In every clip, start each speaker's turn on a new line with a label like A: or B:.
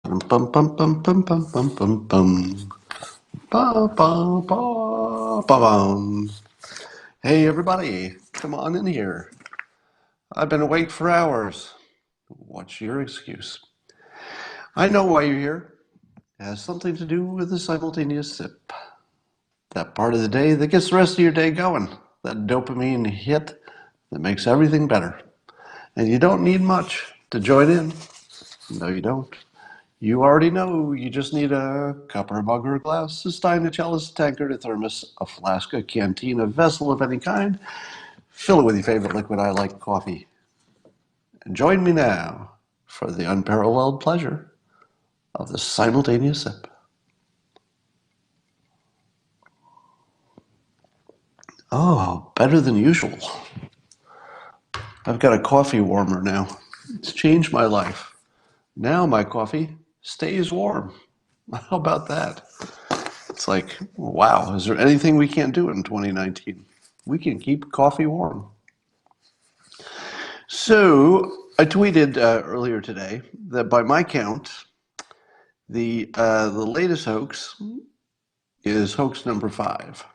A: Bum, bum, bum, bum, bum, bum, bum, bum, bum. Ba, ba, ba, ba, bum. Hey, everybody, come on in here. I've been awake for hours. What's your excuse? I know why you're here. It has something to do with the simultaneous sip. That part of the day that gets the rest of your day going. That dopamine hit that makes everything better. And you don't need much to join in. No, you don't. You already know you just need a cup or a mug or a glass, a stein, a chalice, a tankard, a thermos, a flask, a canteen, a vessel of any kind. Fill it with your favorite liquid. I like coffee. And join me now for the unparalleled pleasure of the simultaneous sip. Oh, better than usual. I've got a coffee warmer now. It's changed my life. Now my coffee stays warm. How about that? It's like, wow, is there anything we can't do in 2019? We can keep coffee warm. So I tweeted earlier today that by my count, the latest hoax is hoax number 5.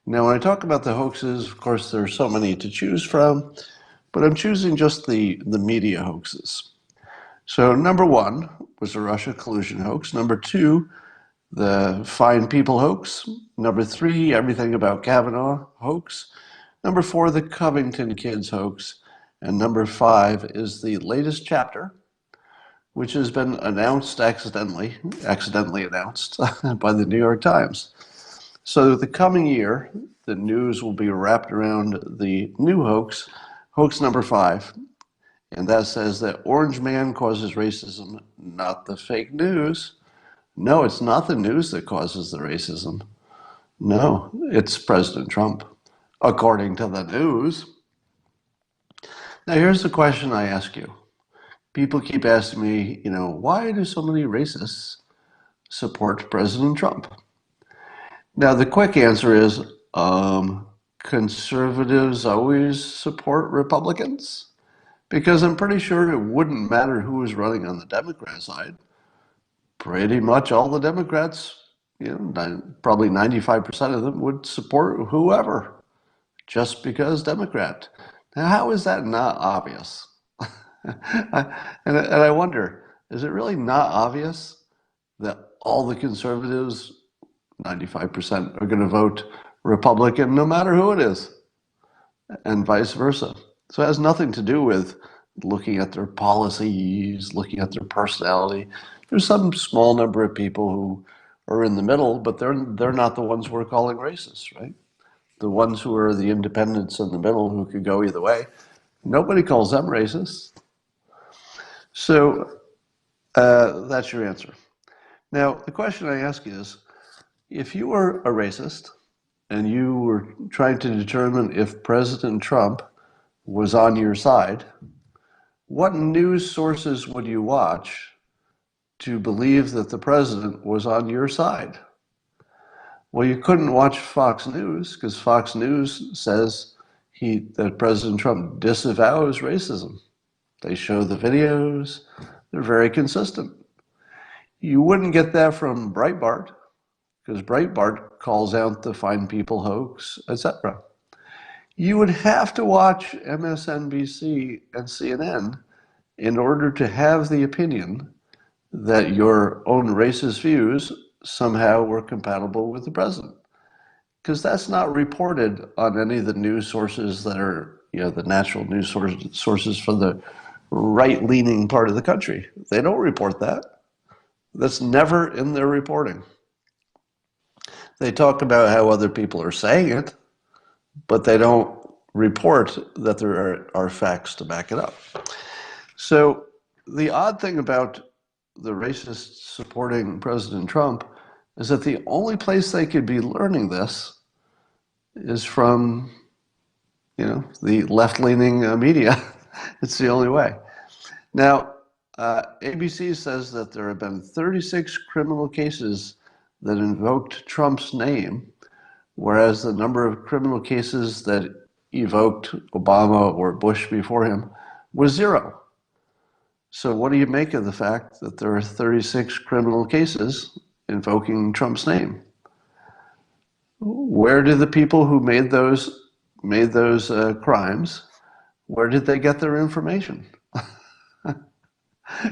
A: Now, when I talk about the hoaxes, of course, there are so many to choose from, but I'm choosing just the media hoaxes. So number 1 was the Russia collusion hoax. Number 2, the Fine People hoax. Number 3, everything about Kavanaugh hoax. Number 4, the Covington kids hoax. And number 5 is the latest chapter, which has been announced accidentally announced by the New York Times. So the coming year, the news will be wrapped around the new hoax, hoax number 5. And that says that Orange Man causes racism, not the fake news. No, it's not the news that causes the racism. No, it's President Trump, according to the news. Now, here's the question I ask you. People keep asking me, why do so many racists support President Trump? Now, the quick answer is conservatives always support Republicans, because I'm pretty sure it wouldn't matter who was running on the Democrat side. Pretty much all the Democrats, probably 95% of them would support whoever, just because Democrat. Now, how is that not obvious? And I wonder, is it really not obvious that all the conservatives, 95%, are going to vote Republican no matter who it is, and vice versa? So it has nothing to do with looking at their policies, looking at their personality. There's some small number of people who are in the middle, but they're not the ones we're calling racists, right? The ones who are the independents in the middle who could go either way. Nobody calls them racist. So that's your answer. Now, the question I ask is, if you were a racist and you were trying to determine if President Trump was on your side, what news sources would you watch to believe that the president was on your side? Well, you couldn't watch Fox News because Fox News says that President Trump disavows racism. They show the videos. They're very consistent. You wouldn't get that from Breitbart because Breitbart calls out the Fine People hoax, etc. You would have to watch MSNBC and CNN in order to have the opinion that your own racist views somehow were compatible with the president. Because that's not reported on any of the news sources that are, the natural news sources for the right-leaning part of the country. They don't report that. That's never in their reporting. They talk about how other people are saying it, but they don't report that there are facts to back it up. So the odd thing about the racists supporting President Trump is that the only place they could be learning this is from, the left-leaning media. It's the only way. Now, ABC says that there have been 36 criminal cases that invoked Trump's name, whereas the number of criminal cases that evoked Obama or Bush before him was 0. So what do you make of the fact that there are 36 criminal cases invoking Trump's name? Where did the people who made those crimes, where did they get their information?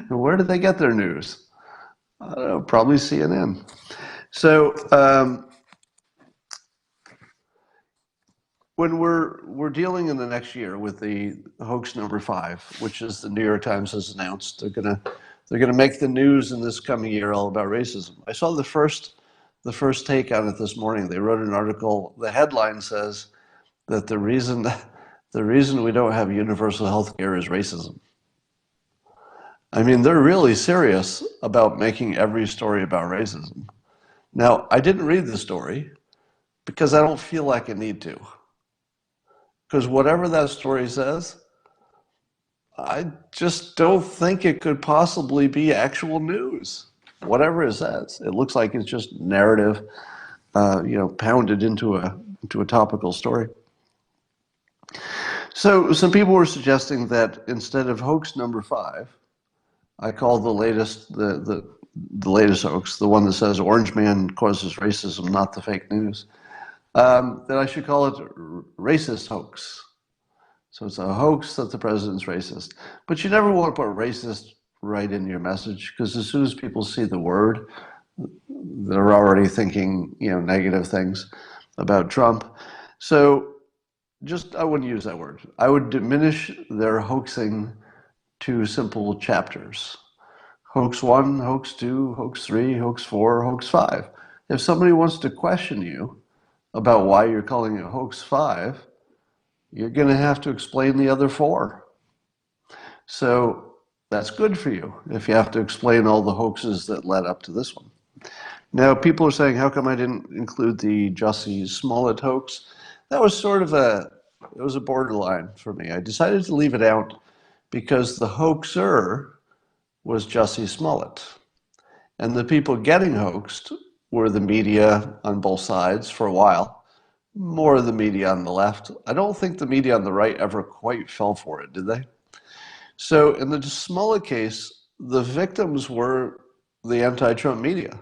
A: Where did they get their news? I don't know, probably CNN. So when we're dealing in the next year with the hoax number 5, which is the New York Times has announced they're gonna make the news in this coming year all about racism. I saw the first take on it this morning. They wrote an article. The headline says that the reason we don't have universal health care is racism. I mean, they're really serious about making every story about racism. Now, I didn't read the story because I don't feel like I need to. Because whatever that story says, I just don't think it could possibly be actual news. Whatever it says, it looks like it's just narrative, pounded into a topical story. So some people were suggesting that instead of hoax number 5, I call the latest hoax, the one that says Orange Man causes racism, not the fake news, that I should call it racist hoax. So it's a hoax that the president's racist. But you never want to put racist right in your message, because as soon as people see the word, they're already thinking, negative things about Trump. So I wouldn't use that word. I would diminish their hoaxing to simple chapters. Hoax 1, hoax 2, hoax 3, hoax 4, hoax 5. If somebody wants to question you about why you're calling it hoax 5, you're going to have to explain the other 4. So that's good for you if you have to explain all the hoaxes that led up to this one. Now, people are saying, how come I didn't include the Jussie Smollett hoax? That was sort of it was a borderline for me. I decided to leave it out because the hoaxer was Jussie Smollett. And the people getting hoaxed were the media on both sides for a while, more of the media on the left. I don't think the media on the right ever quite fell for it, did they? So in the Smollett case, the victims were the anti-Trump media.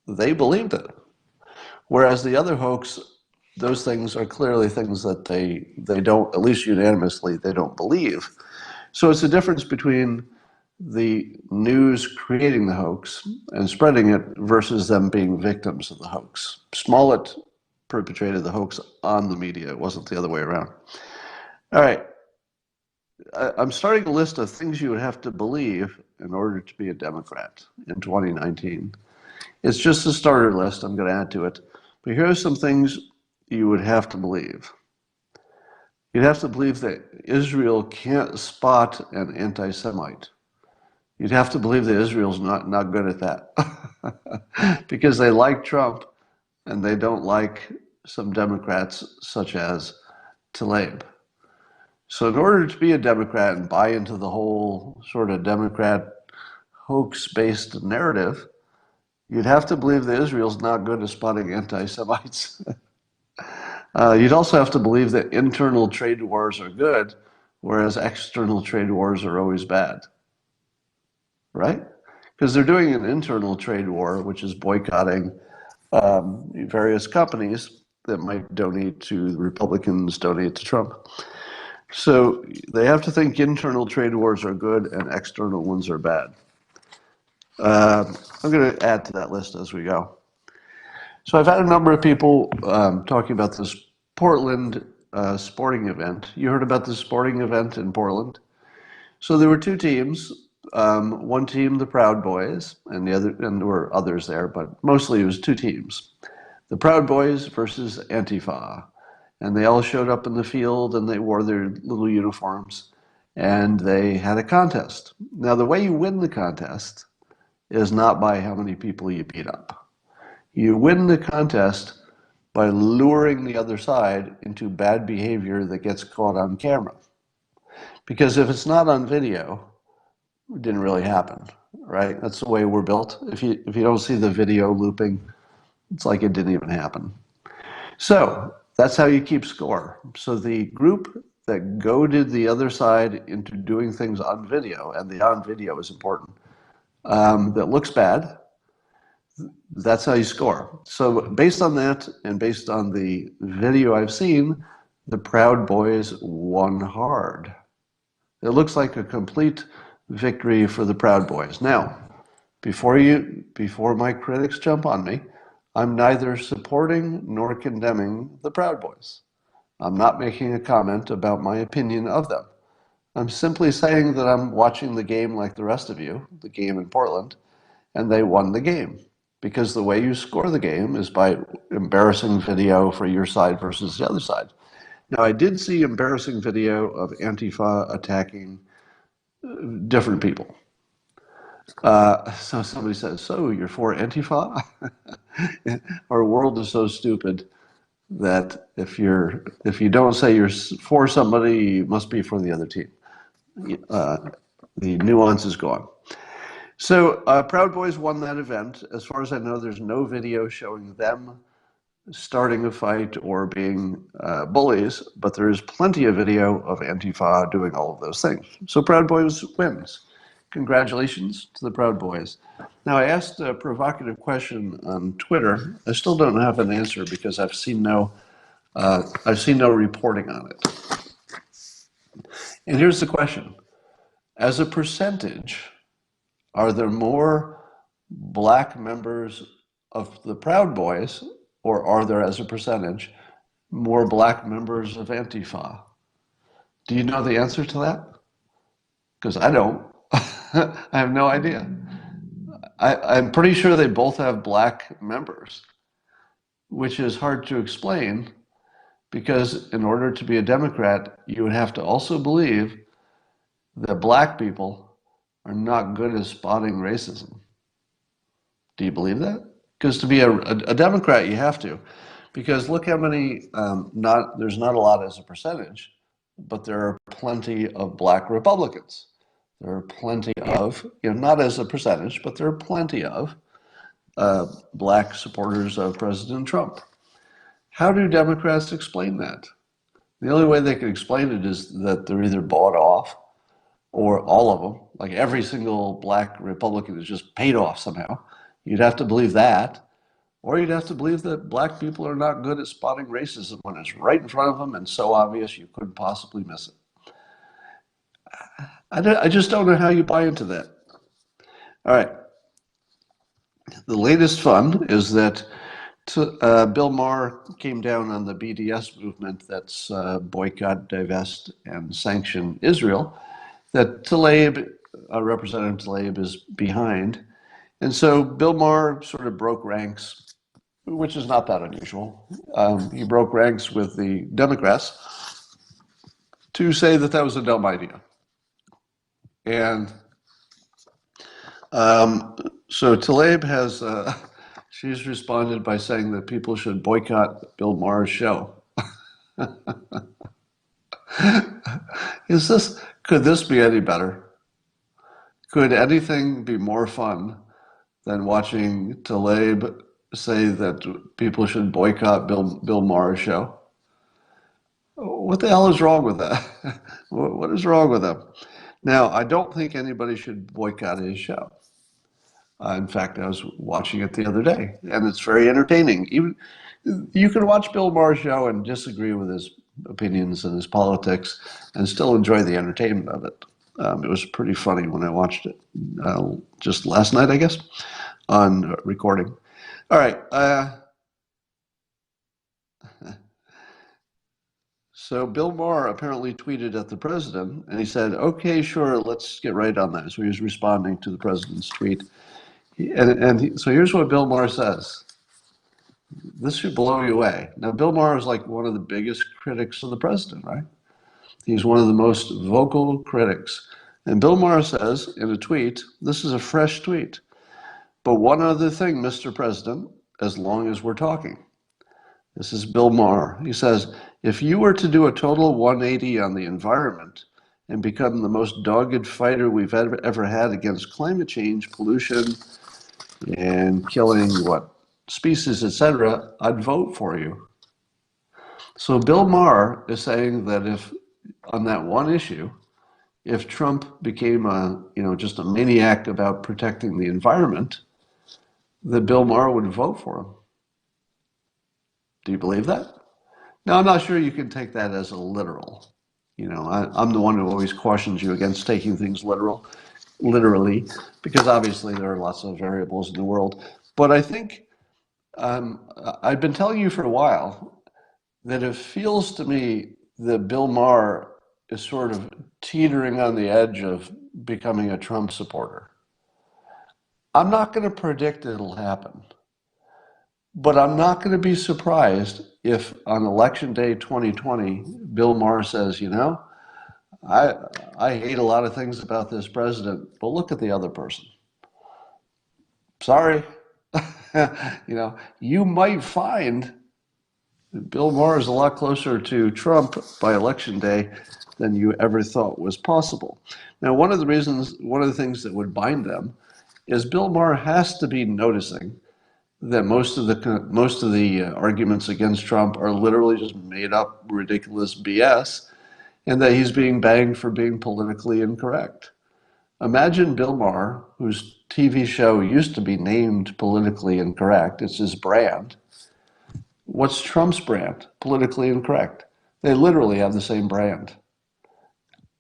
A: They believed it. Whereas the other hoax, those things are clearly things that they don't, at least unanimously, they don't believe. So it's a difference between the news creating the hoax and spreading it versus them being victims of the hoax. Smollett perpetrated the hoax on the media. It wasn't the other way around. All right. I'm starting a list of things you would have to believe in order to be a Democrat in 2019. It's just a starter list. I'm going to add to it. But here are some things you would have to believe. You'd have to believe that Israel can't spot an anti-Semite. You'd have to believe that Israel's not good at that because they like Trump and they don't like some Democrats such as Tlaib. So in order to be a Democrat and buy into the whole sort of Democrat hoax-based narrative, you'd have to believe that Israel's not good at spotting anti-Semites. You'd also have to believe that internal trade wars are good, whereas external trade wars are always bad. Right? Because they're doing an internal trade war, which is boycotting various companies that might donate to the Republicans, donate to Trump. So they have to think internal trade wars are good and external ones are bad. I'm going to add to that list as we go. So I've had a number of people talking about this Portland sporting event. You heard about this sporting event in Portland? So there were 2 teams. One team, the Proud Boys, and there were others there, but mostly it was 2 teams. The Proud Boys versus Antifa. And they all showed up in the field and they wore their little uniforms and they had a contest. Now, the way you win the contest is not by how many people you beat up. You win the contest by luring the other side into bad behavior that gets caught on camera. Because if it's not on video, it didn't really happen, right? That's the way we're built. If you don't see the video looping, it's like it didn't even happen. So that's how you keep score. So the group that goaded the other side into doing things on video, and the on video is important, that looks bad, that's how you score. So based on that, and based on the video I've seen, the Proud Boys won hard. It looks like a complete victory for the Proud Boys. Now, before my critics jump on me, I'm neither supporting nor condemning the Proud Boys. I'm not making a comment about my opinion of them. I'm simply saying that I'm watching the game like the rest of you, the game in Portland, and they won the game. Because the way you score the game is by embarrassing video for your side versus the other side. Now, I did see embarrassing video of Antifa attacking different people. So somebody says, so you're for Antifa? Our world is so stupid that if you don't say you're for somebody, you must be for the other team. The nuance is gone. So Proud Boys won that event. As far as I know, there's no video showing them starting a fight or being bullies, but there is plenty of video of Antifa doing all of those things. So Proud Boys wins. Congratulations to the Proud Boys. Now, I asked a provocative question on Twitter. I still don't have an answer because I've seen no reporting on it. And here's the question. As a percentage, are there more black members of the Proud Boys, or are there, as a percentage, more black members of Antifa? Do you know the answer to that? Because I don't. I have no idea. I'm pretty sure they both have black members, which is hard to explain because in order to be a Democrat, you would have to also believe that black people are not good at spotting racism. Do you believe that? Because to be a Democrat, you have to. Because look how many, there's not a lot as a percentage, but there are plenty of black Republicans. There are plenty of, not as a percentage, but there are plenty of black supporters of President Trump. How do Democrats explain that? The only way they can explain it is that they're either bought off or all of them, like every single black Republican is just paid off somehow. You'd have to believe that. Or you'd have to believe that black people are not good at spotting racism when it's right in front of them and so obvious you couldn't possibly miss it. I just don't know how you buy into that. All right. The latest fun is that Bill Maher came down on the BDS movement that's boycott, divest, and sanction Israel, that Representative Tlaib is behind. And so Bill Maher sort of broke ranks, which is not that unusual. He broke ranks with the Democrats to say that that was a dumb idea. And so Tlaib has, she's responded by saying that people should boycott Bill Maher's show. Could this be any better? Could anything be more fun than watching Tlaib say that people should boycott Bill Maher's show? What the hell is wrong with that? What is wrong with him? Now, I don't think anybody should boycott his show. In fact, I was watching it the other day, and it's very entertaining. Even you can watch Bill Maher's show and disagree with his opinions and his politics, and still enjoy the entertainment of it. It was pretty funny when I watched it just last night, I guess, on recording. All right. So Bill Maher apparently tweeted at the president, and he said, okay, sure, let's get right on that. So he was responding to the president's tweet. So here's what Bill Maher says. This should blow you away. Now, Bill Maher is like one of the biggest critics of the president, right? He's one of the most vocal critics. And Bill Maher says in a tweet, this is a fresh tweet, but one other thing, Mr. President, as long as we're talking. This is Bill Maher. He says, if you were to do a total 180 on the environment and become the most dogged fighter we've ever had against climate change, pollution, and killing species, etc., I'd vote for you. So Bill Maher is saying that if on that one issue, if Trump became just a maniac about protecting the environment, that Bill Maher would vote for him. Do you believe that? Now, I'm not sure you can take that as a literal. I'm the one who always cautions you against taking things literally, because obviously there are lots of variables in the world. But I think I've been telling you for a while that it feels to me that Bill Maher is sort of teetering on the edge of becoming a Trump supporter. I'm not going to predict it'll happen, but I'm not going to be surprised if on election day 2020, Bill Maher says, I I hate a lot of things about this president, but look at the other person. Sorry. You might find Bill Maher is a lot closer to Trump by election day than you ever thought was possible. Now, one of the things that would bind them is Bill Maher has to be noticing that most of the arguments against Trump are literally just made up, ridiculous BS, and that he's being banged for being politically incorrect. Imagine Bill Maher, whose TV show used to be named Politically Incorrect, it's his brand. What's Trump's brand? Politically Incorrect. They literally have the same brand.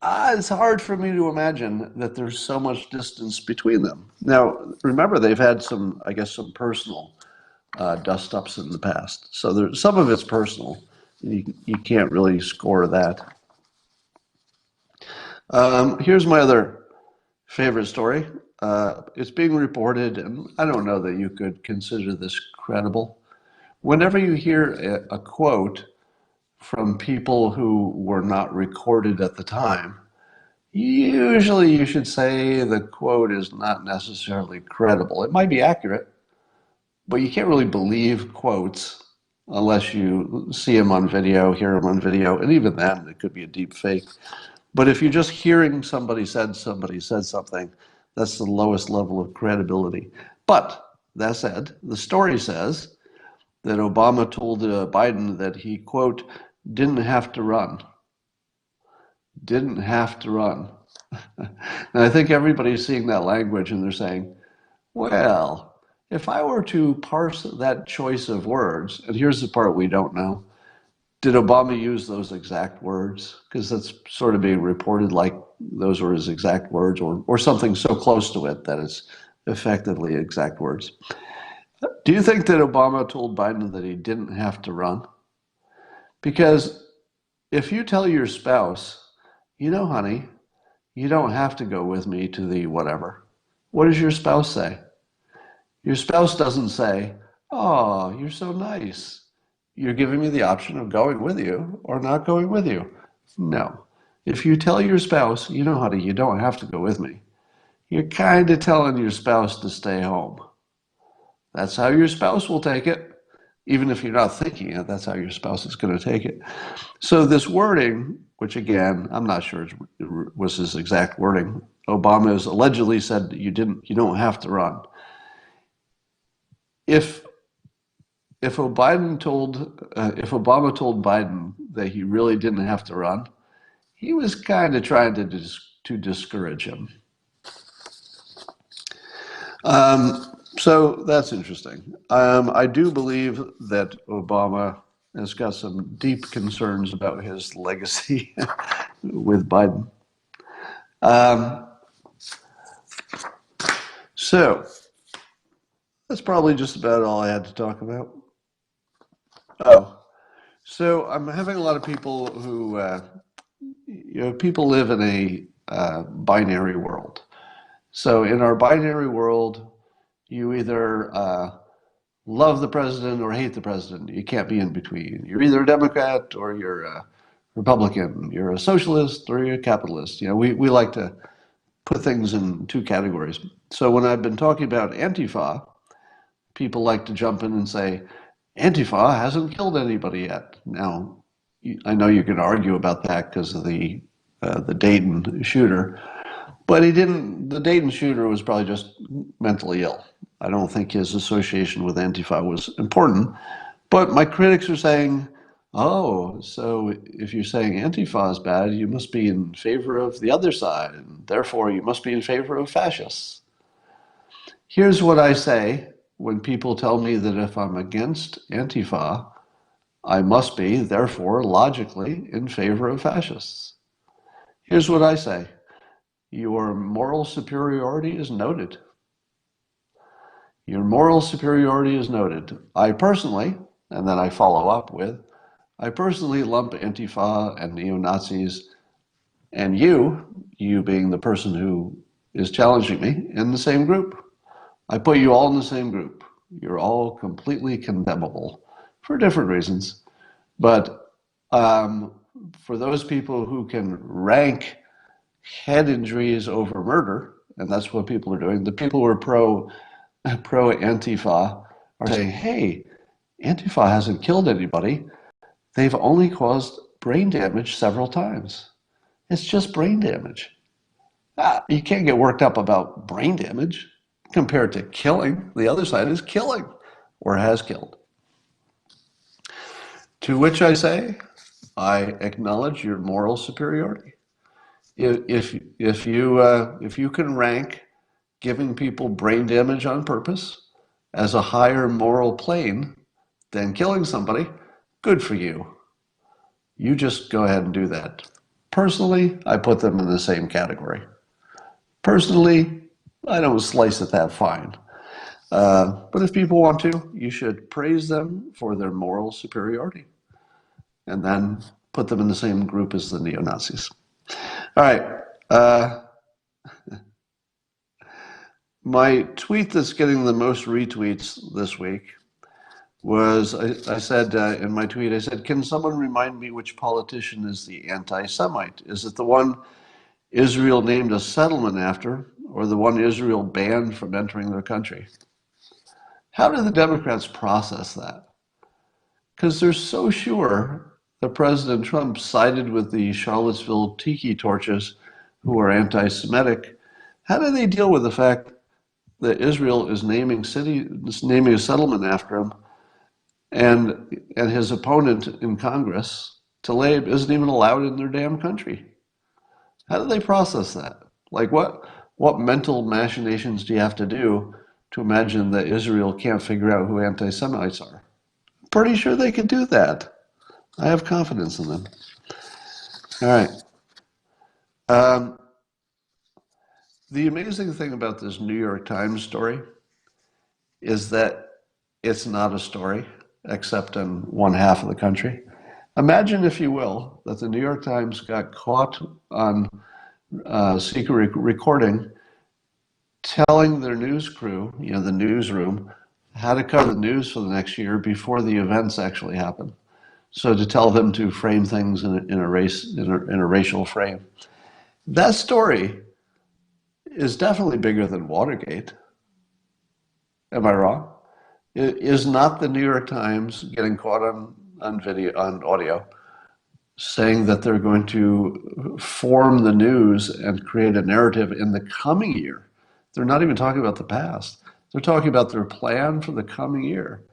A: It's hard for me to imagine that there's so much distance between them. Now, remember, they've had some personal dust-ups in the past. So some of it's personal. You can't really score that. Here's my other favorite story. It's being reported, and I don't know that you could consider this credible. Whenever you hear a quote from people who were not recorded at the time, usually you should say the quote is not necessarily credible. It might be accurate, but you can't really believe quotes unless you see them on video, hear them on video, and even then it could be a deep fake. But if you're just hearing somebody said something, that's the lowest level of credibility. But that said, the story says that Obama told Biden that he, quote, didn't have to run. Didn't have to run. And I think everybody's seeing that language and they're saying, well, if I were to parse that choice of words, and here's the part we don't know, did Obama use those exact words? Because that's sort of being reported like those were his exact words or something so close to it that it's effectively exact words. Do you think that Obama told Biden that he didn't have to run? Because if you tell your spouse, honey, you don't have to go with me to the whatever, what does your spouse say? Your spouse doesn't say, oh, you're so nice. You're giving me the option of going with you or not going with you. No. If you tell your spouse, honey, you don't have to go with me, you're kind of telling your spouse to stay home. That's how your spouse will take it. Even if you're not thinking it, that's how your spouse is going to take it. So this wording, which again, I'm not sure it was his exact wording, Obama has allegedly said that you don't have to run. If Obama told Biden that he really didn't have to run, he was kind of trying to discourage him. So that's interesting. I do believe that Obama has got some deep concerns about his legacy with Biden. So that's probably just about all I had to talk about. Oh, so I'm having a lot of people who, people live in a binary world. So in our binary world, you either love the president or hate the president. You can't be in between. You're either a Democrat or you're a Republican. You're a socialist or you're a capitalist. We like to put things in two categories. So when I've been talking about Antifa, people like to jump in and say, Antifa hasn't killed anybody yet. Now, I know you can argue about that because of the Dayton shooter, but he didn't. The Dayton shooter was probably just mentally ill. I don't think his association with Antifa was important. But my critics are saying, Oh, so if you're saying Antifa is bad, you must be in favor of the other side, and therefore you must be in favor of fascists. Here's what I say when people tell me that if I'm against Antifa, I must be, therefore, logically in favor of fascists. Here's what I say. Your moral superiority is noted. Your moral superiority is noted. I personally, and then I follow up with, I personally lump Antifa and neo-Nazis and you being the person who is challenging me, in the same group. I put you all in the same group. You're all completely condemnable for different reasons. But for those people who can rank head injuries over murder, and that's what people are doing, the people who are pro Antifa are saying, hey, Antifa hasn't killed anybody. They've only caused brain damage several times. It's just brain damage. You can't get worked up about brain damage compared to killing. The other side is killing or has killed. To which I say, I acknowledge your moral superiority. If you can rank giving people brain damage on purpose as a higher moral plane than killing somebody, good for you. You just go ahead and do that. Personally, I put them in the same category. Personally, I don't slice it that fine. But if people want to, you should praise them for their moral superiority and then put them in the same group as the neo-Nazis. All right. My tweet that's getting the most retweets this week was, I said in my tweet, I said, can someone remind me which politician is the anti-Semite? Is it the one Israel named a settlement after, or the one Israel banned from entering their country? How do the Democrats process that? Because they're so sure that President Trump sided with the Charlottesville tiki torches who are anti-Semitic. How do they deal with the fact that Israel is naming a settlement after him, and his opponent in Congress, Tlaib, isn't even allowed in their damn country? How do they process that? Like what mental machinations do you have to do to imagine that Israel can't figure out who anti-Semites are? Pretty sure they can do that. I have confidence in them. All right. Um, the amazing thing about this New York Times story is that it's not a story, except in one half of the country. Imagine, if you will, that the New York Times got caught on secret recording telling their news crew, the newsroom, how to cover the news for the next year before the events actually happen. So to tell them to frame things in a racial frame. That story is definitely bigger than Watergate. Am I wrong? Is not the New York Times getting caught on video, on audio, saying that they're going to form the news and create a narrative in the coming year? They're not even talking about the past. They're talking about their plan for the coming year.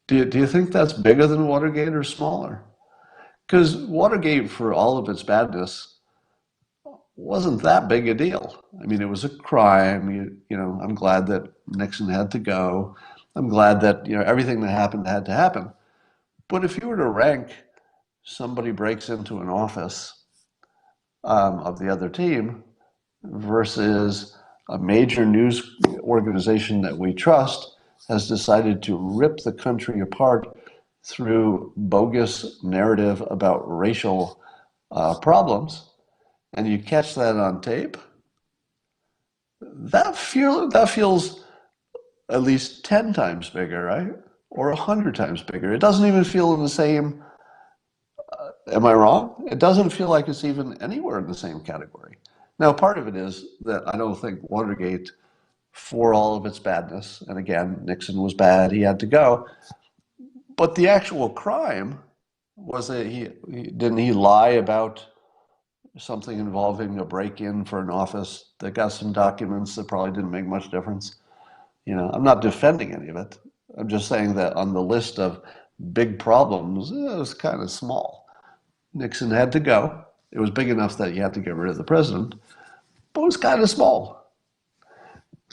A: Do you think that's bigger than Watergate or smaller? Because Watergate, for all of its badness, wasn't that big a deal. I mean, it was a crime. I'm glad that Nixon had to go. I'm glad that everything that happened had to happen. But if you were to rank somebody breaks into an office of the other team versus a major news organization that we trust has decided to rip the country apart through bogus narrative about racial problems, and you catch that on tape, that feels at least 10 times bigger, right? Or 100 times bigger. It doesn't even feel in the same, am I wrong? It doesn't feel like it's even anywhere in the same category. Now, part of it is that I don't think Watergate, for all of its badness, and again, Nixon was bad, he had to go, but the actual crime was that didn't he lie about something involving a break-in for an office that got some documents that probably didn't make much difference? I'm not defending any of it. I'm just saying that on the list of big problems, it was kind of small. Nixon had to go. It was big enough that you had to get rid of the president, but it was kind of small.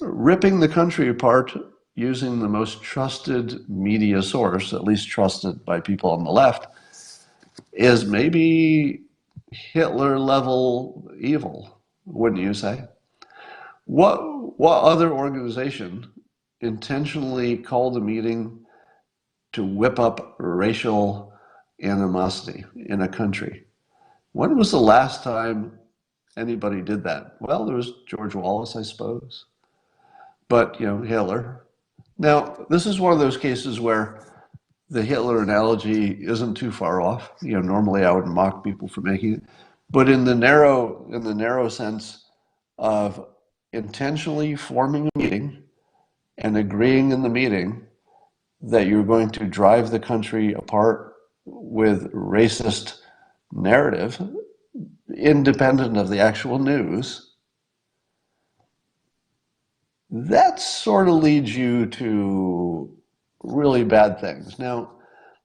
A: Ripping the country apart using the most trusted media source, at least trusted by people on the left, is maybe Hitler level evil, wouldn't you say? What other organization intentionally called a meeting to whip up racial animosity in a country? When was the last time anybody did that? Well, there was George Wallace, I suppose, but Hitler. Now, this is one of those cases where the Hitler analogy isn't too far off. Normally I would mock people for making it, but in the narrow sense of intentionally forming a meeting and agreeing in the meeting that you're going to drive the country apart with racist narrative, independent of the actual news, that sort of leads you to really bad things. Now,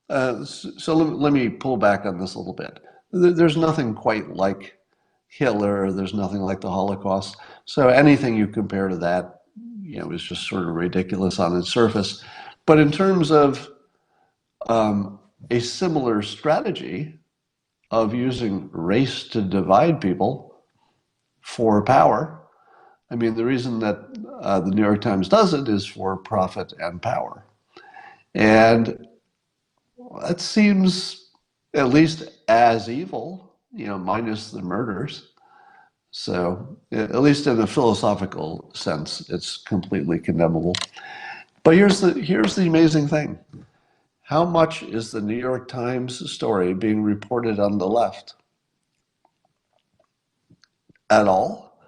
A: so let me pull back on this a little bit. There's nothing quite like Hitler. There's nothing like the Holocaust. So anything you compare to that, is just sort of ridiculous on its surface. But in terms of a similar strategy of using race to divide people for power, I mean, the reason that the New York Times does it is for profit and power. And that seems at least as evil, minus the murders. So at least in a philosophical sense, it's completely condemnable. But here's the amazing thing. How much is the New York Times story being reported on the left? At all?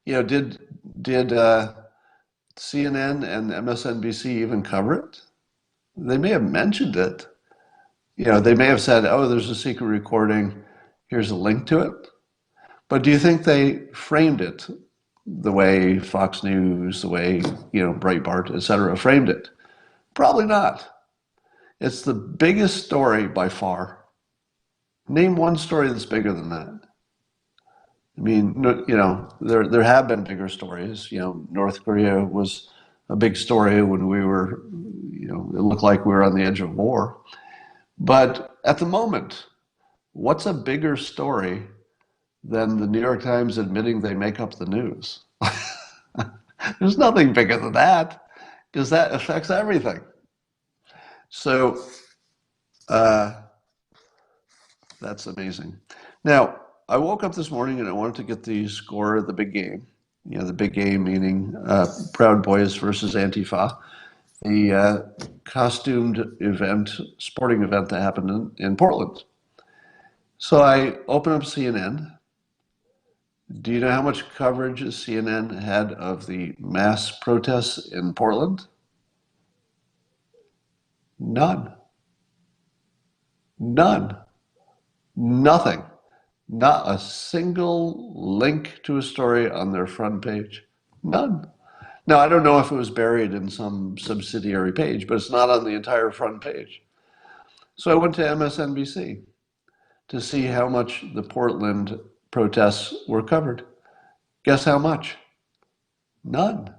A: Did CNN and MSNBC even cover it? They may have mentioned it. They may have said, oh, there's a secret recording, here's a link to it. But do you think they framed it the way Fox News, the way, Breitbart, et cetera, framed it? Probably not. It's the biggest story by far. Name one story that's bigger than that. I mean, there have been bigger stories. North Korea was a big story when we were, it looked like we were on the edge of war. But at the moment, what's a bigger story than the New York Times admitting they make up the news? There's nothing bigger than that, because that affects everything. So that's amazing. Now, I woke up this morning and I wanted to get the score of the big game. The big game meaning Proud Boys versus Antifa, the costumed event, sporting event that happened in Portland. So I open up CNN. Do you know how much coverage CNN had of the mass protests in Portland? None. None. Nothing. Not a single link to a story on their front page. None. Now, I don't know if it was buried in some subsidiary page, but it's not on the entire front page. So I went to MSNBC to see how much the Portland protests were covered. Guess how much? None.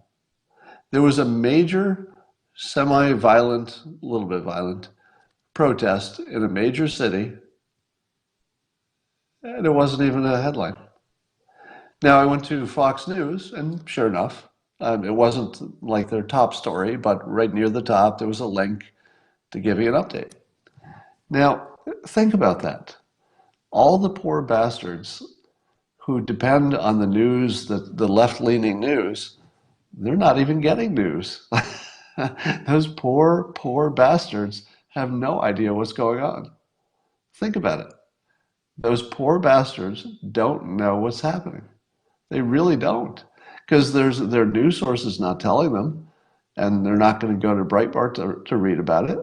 A: There was a major semi-violent, a little bit violent, protest in a major city, and it wasn't even a headline. Now I went to Fox News, and sure enough, it wasn't like their top story, but right near the top, there was a link to give you an update. Now, think about that. All the poor bastards who depend on the news, the left-leaning news, they're not even getting news. Those poor bastards have no idea what's going on. Think about it. Those poor bastards don't know what's happening. They really don't, because their news sources not telling them, and they're not going to go to Breitbart to read about it.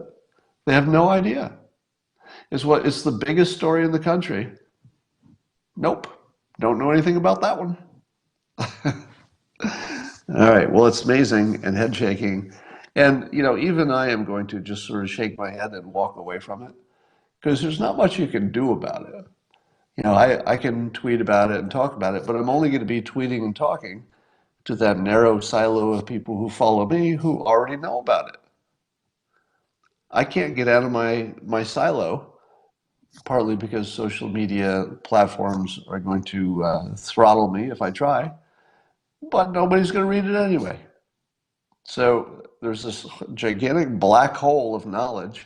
A: They have no idea. It's the biggest story in the country. Nope, don't know anything about that one. All right, well, it's amazing and head shaking. And, even I am going to just sort of shake my head and walk away from it because there's not much you can do about it. I can tweet about it and talk about it, but I'm only going to be tweeting and talking to that narrow silo of people who follow me who already know about it. I can't get out of my silo, partly because social media platforms are going to throttle me if I try, but nobody's going to read it anyway. So there's this gigantic black hole of knowledge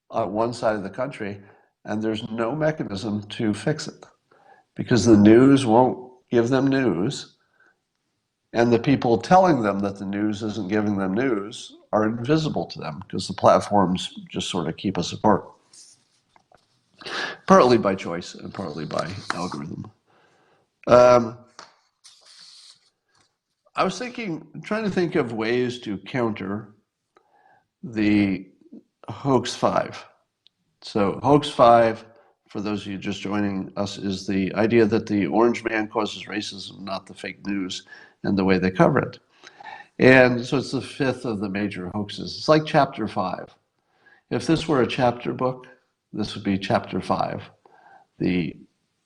A: on one side of the country, and there's no mechanism to fix it because the news won't give them news, and the people telling them that the news isn't giving them news are invisible to them because the platforms just sort of keep us apart, partly by choice and partly by algorithm. I was trying to think of ways to counter the hoax 5. So hoax 5, for those of you just joining us, is the idea that the orange man causes racism, not the fake news and the way they cover it. And so it's the 5th of the major hoaxes. It's like chapter 5. If this were a chapter book, this would be chapter 5, the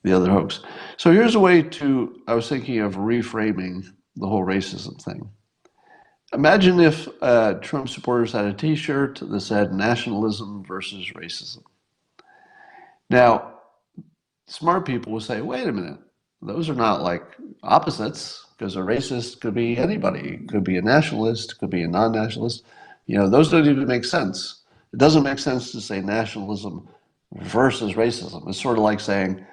A: other hoax. So here's a way I was thinking of reframing the whole racism thing. Imagine if Trump supporters had a t-shirt that said nationalism versus racism. Now, smart people will say, wait a minute, those are not like opposites, because a racist could be anybody. It could be a nationalist, could be a non-nationalist. Those don't even make sense. It doesn't make sense to say nationalism versus racism. It's sort of like saying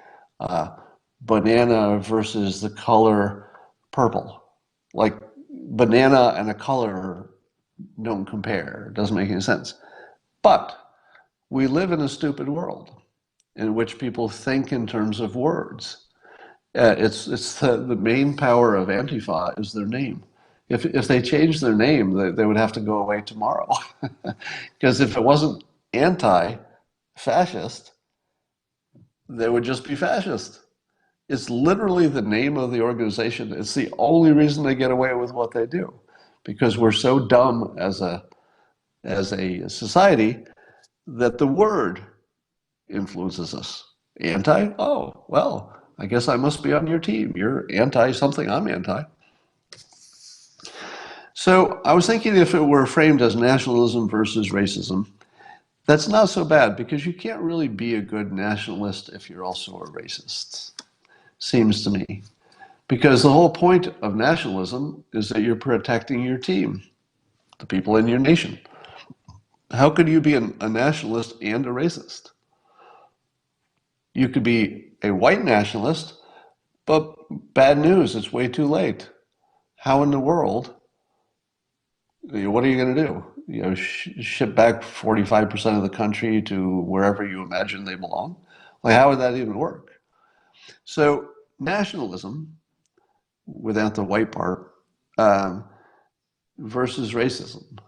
A: banana versus the color purple. Like banana and a color don't compare. It doesn't make any sense. But we live in a stupid world in which people think in terms of words. It's the main power of Antifa is their name. If they changed their name, they would have to go away tomorrow. Because if it wasn't anti-fascist, they would just be fascist. It's literally the name of the organization. It's the only reason they get away with what they do, because we're so dumb as a society that the word influences us. Anti? Oh, well, I guess I must be on your team. You're anti something, I'm anti. So I was thinking if it were framed as nationalism versus racism, that's not so bad because you can't really be a good nationalist if you're also a racist, seems to me. Because the whole point of nationalism is that you're protecting your team, the people in your nation. How could you be a nationalist and a racist? You could be a white nationalist, but bad news, it's way too late. How in the world, what are you going to do? Ship back 45% of the country to wherever you imagine they belong? Like, how would that even work? So nationalism, without the white part, versus racism.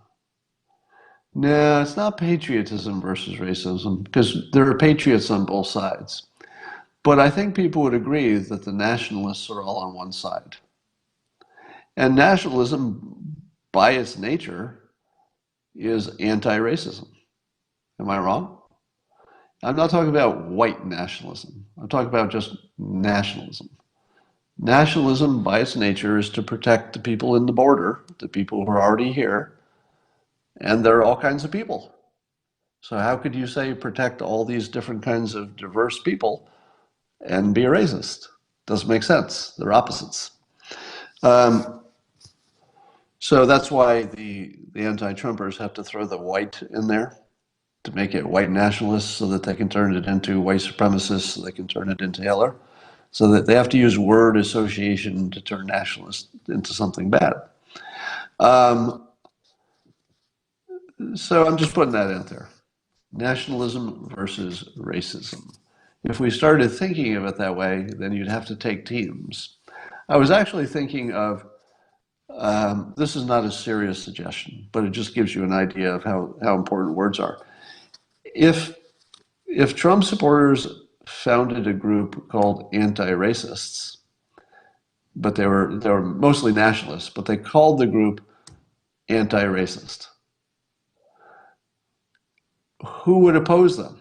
A: No, it's not patriotism versus racism, because there are patriots on both sides. But I think people would agree that the nationalists are all on one side. And nationalism, by its nature, is anti-racism. Am I wrong? I'm not talking about white nationalism. I'm talking about just nationalism. Nationalism, by its nature, is to protect the people in the border, the people who are already here, and there are all kinds of people. So how could you say protect all these different kinds of diverse people and be a racist? Doesn't make sense. They're opposites. So that's why the anti-Trumpers have to throw the white in there to make it white nationalists so that they can turn it into white supremacists, so they can turn it into Hitler. So that they have to use word association to turn nationalist into something bad. So I'm just putting that out there. Nationalism versus racism. If we started thinking of it that way, then you'd have to take teams. I was actually thinking of, this is not a serious suggestion, but it just gives you an idea of how important words are. If Trump supporters founded a group called Antiracists, but they were mostly nationalists, but they called the group anti-racist. who would oppose them?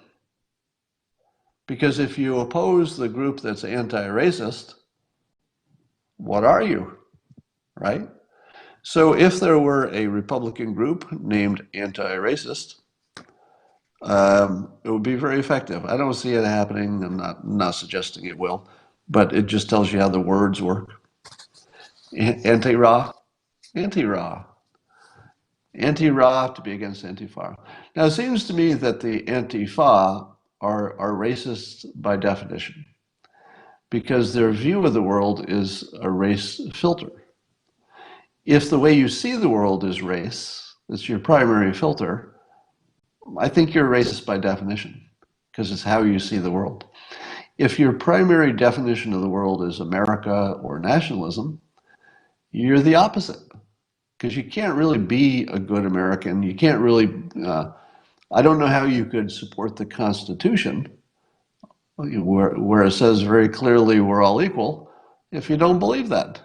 A: Because if you oppose the group that's anti-racist, what are you, right? So if there were a Republican group named Anti-Racist, it would be very effective. I don't see it happening. I'm not suggesting it will, but it just tells you how the words work. Anti-Ra, anti-Ra, anti-Ra to be against Antifa. Now it seems to me that the Antifa are racist by definition because their view of the world is a race filter. If the way you see the world is race, it's your primary filter, I think you're racist by definition because it's how you see the world. If your primary definition of the world is America or nationalism, you're the opposite because you can't really be a good American. You can't really, I don't know how you could support the Constitution where it says very clearly we're all equal if you don't believe that.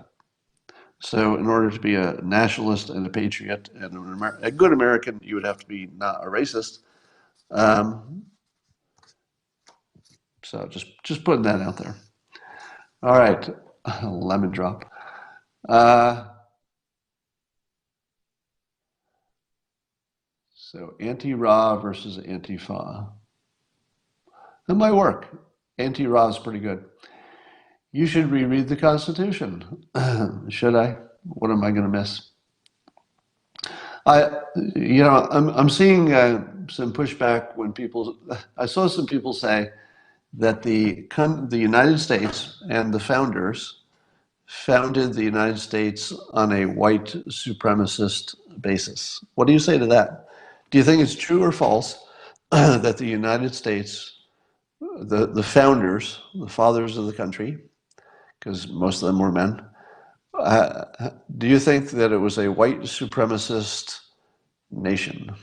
A: So in order to be a nationalist and a patriot and a good American, you would have to be not a racist. So just putting that out there. All right, lemon drop. So anti-Ra versus Antifa. That might work. Anti-Ra is pretty good. You should reread the Constitution. Should I? What am I going to miss? I'm seeing some pushback when I saw some people say that the United States and the founders founded the United States on a white supremacist basis. What do you say to that? Do you think it's true or false that the United States, the founders, the fathers of the country, because most of them were men, do you think that it was a white supremacist nation?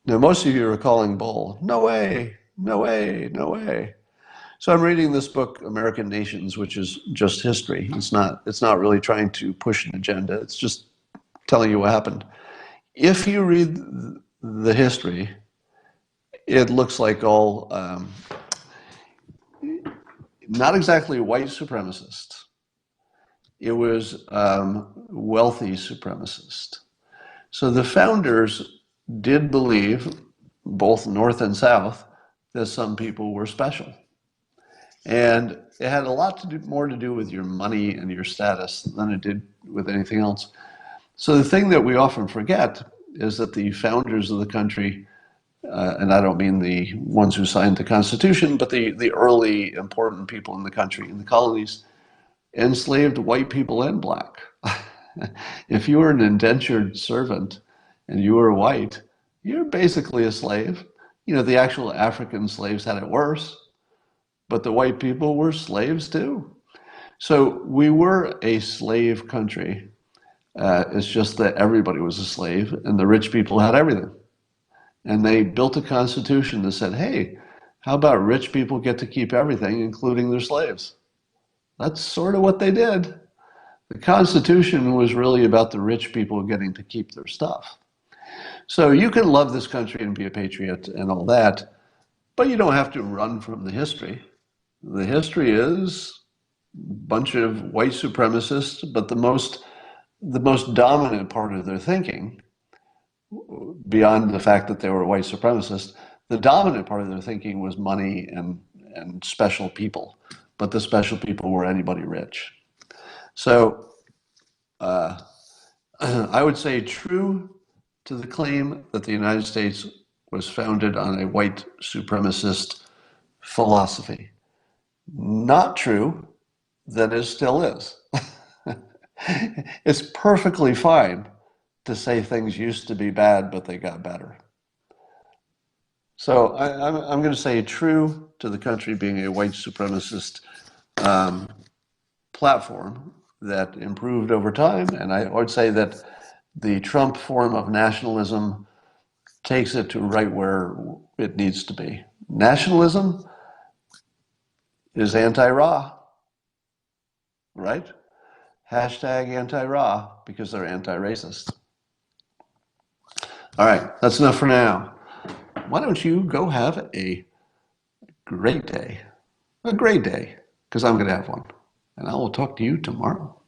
A: Now, most of you are calling bull. No way, no way, no way. So I'm reading this book, American Nations, which is just history. It's not really trying to push an agenda. It's just telling you what happened. If you read the history, it looks like all not exactly white supremacists. It was wealthy supremacist. So the founders did believe, both North and South, that some people were special. And it had a lot more to do with your money and your status than it did with anything else. So the thing that we often forget is that the founders of the country, and I don't mean the ones who signed the Constitution, but the early important people in the country, in the colonies, enslaved white people and black. If you were an indentured servant and you were white, you're basically a slave. The actual African slaves had it worse, but the white people were slaves too. So we were a slave country. It's just that everybody was a slave and the rich people had everything. And they built a constitution that said, hey, how about rich people get to keep everything, including their slaves? That's sort of what they did. The Constitution was really about the rich people getting to keep their stuff. So you can love this country and be a patriot and all that, but you don't have to run from the history. The history is a bunch of white supremacists, but the most dominant part of their thinking, beyond the fact that they were white supremacists, the dominant part of their thinking was money and special people. But the special people were anybody rich. So I would say true to the claim that the United States was founded on a white supremacist philosophy. Not true that it still is. It's perfectly fine to say things used to be bad, but they got better. So I'm going to say true to the country being a white supremacist platform that improved over time. And I would say that the Trump form of nationalism takes it to right where it needs to be. Nationalism is anti-Ra, right? Hashtag anti-Ra because they're anti-racist. All right, that's enough for now. why don't you go have a great day? A great day, because I'm going to have one. And I will talk to you tomorrow.